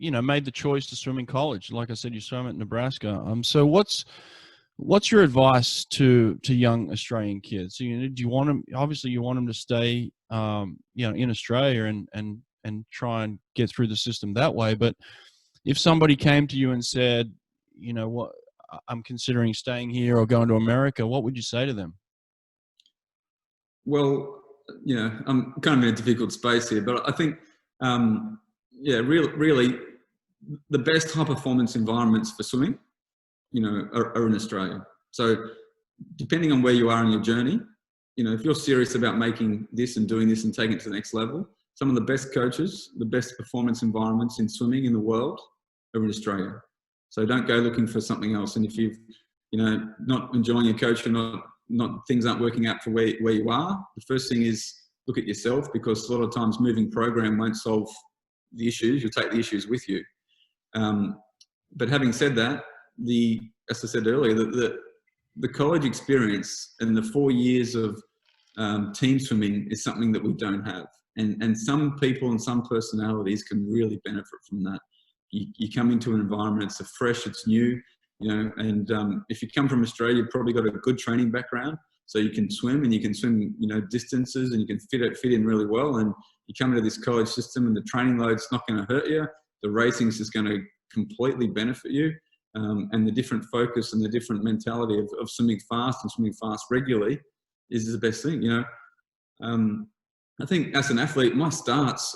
you know, made the choice to swim in college. Like I said, you swam at Nebraska. So what's your advice to young Australian kids? So, you know, do you want them? Obviously, you want them to stay, you know, in Australia and try and get through the system that way. But if somebody came to you and said, you know, what, I'm considering staying here or going to America, what would you say to them? Well, you know, I'm kind of in a difficult space here, but I think, yeah, really, the best high performance environments for swimming, you know, are in Australia. So depending on where you are in your journey, you know, if you're serious about making this and doing this and taking it to the next level, some of the best coaches, the best performance environments in swimming in the world are in Australia. So don't go looking for something else. And if you've, you know, not enjoying your coach or not things aren't working out for where you are, the first thing is look at yourself, because a lot of times moving program won't solve the issues. You'll take the issues with you. But having said that, as I said earlier, the college experience and the 4 years of team swimming is something that we don't have. And some people and some personalities can really benefit from that. You come into an environment, it's fresh, it's new, you know, and if you come from Australia, you've probably got a good training background, so you can swim and you can swim, you know, distances, and you can fit in really well. And you come into this college system and the training load's not going to hurt you. The racing's just going to completely benefit you. And the different focus and the different mentality of swimming fast and swimming fast regularly is the best thing, you know. I think as an athlete, my starts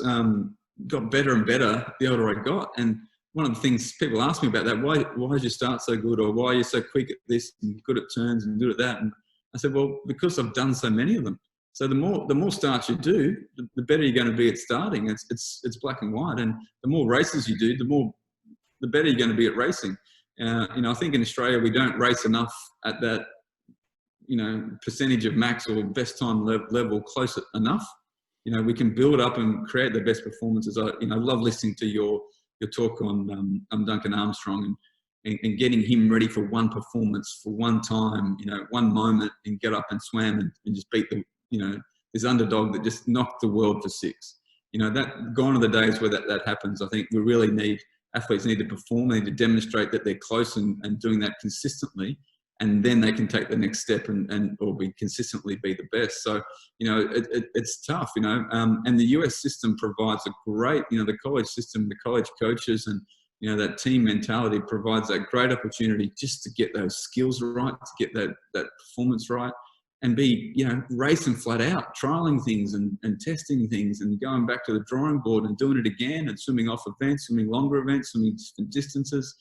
got better and better the older I got. And one of the things people ask me about that, why did you start so good, or why are you so quick at this and good at turns and good at that? And I said, well, because I've done so many of them. So the more starts you do, the better you're going to be at starting. It's black and white. And the more races you do, the better you're going to be at racing. You know, I think in Australia we don't race enough at that, you know, percentage of max or best time level close enough. You know, we can build up and create the best performances. I love listening to your talk on Duncan Armstrong and getting him ready for one performance, for one time, you know, one moment, and get up and swam and just beat the, you know, this underdog that just knocked the world for 6. You know, that gone are the days where that happens. I think we really need, athletes need to perform, they need to demonstrate that they're close and doing that consistently, and then they can take the next step or consistently be the best. So, you know, it's tough, you know, and the US system provides a great, you know, the college system, the college coaches and, you know, that team mentality provides that great opportunity just to get those skills right, to get that performance right, and be, you know, racing flat out, trialing things and testing things and going back to the drawing board and doing it again and swimming off events, swimming longer events, swimming different distances.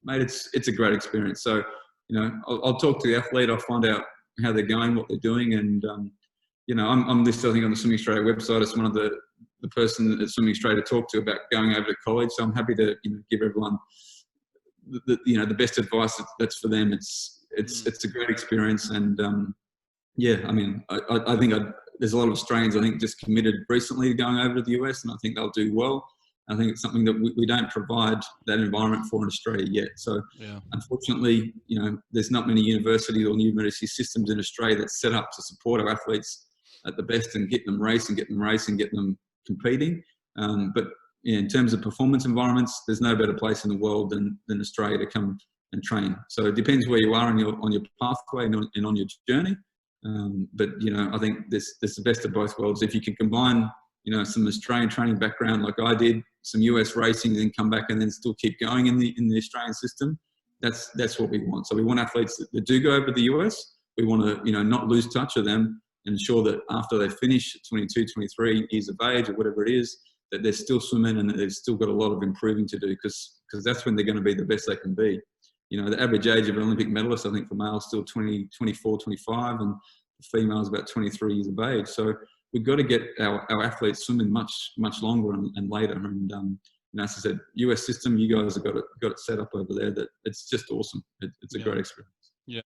Mate, it's a great experience. So, you know, I'll talk to the athlete, I'll find out how they're going, what they're doing. And, you know, I'm listed, I think, on the Swimming Australia website as one of the person at Swimming Australia to talk to about going over to college. So I'm happy to, you know, give everyone you know, the best advice that's for them. It's a great experience. And, yeah, I mean, I think there's a lot of Australians, I think, just committed recently to going over to the US, and I think they'll do well. I think it's something that we don't provide that environment for in Australia yet. So, yeah, unfortunately, you know, there's not many universities or university systems in Australia that's set up to support our athletes at the best and get them racing, get them competing. But yeah, in terms of performance environments, there's no better place in the world than Australia to come and train. So it depends where you are on your pathway and on your journey. But, you know, I think there's the best of both worlds. If you can combine, you know, some Australian training background like I did, some US racing, and then come back and then still keep going in the Australian system, that's what we want. So we want athletes that do go over to the US. We want to, you know, not lose touch of them and ensure that after they finish 22, 23 years of age or whatever it is, that they're still swimming and that they've still got a lot of improving to do, because that's when they're going to be the best they can be. You know, the average age of an Olympic medalist, I think, for males still 20, 24, 25, and for females about 23 years of age. So we've got to get our athletes swimming much longer and later. And you know, as I said, US system, you guys have got it set up over there that it's just awesome. It's a great experience. Yeah.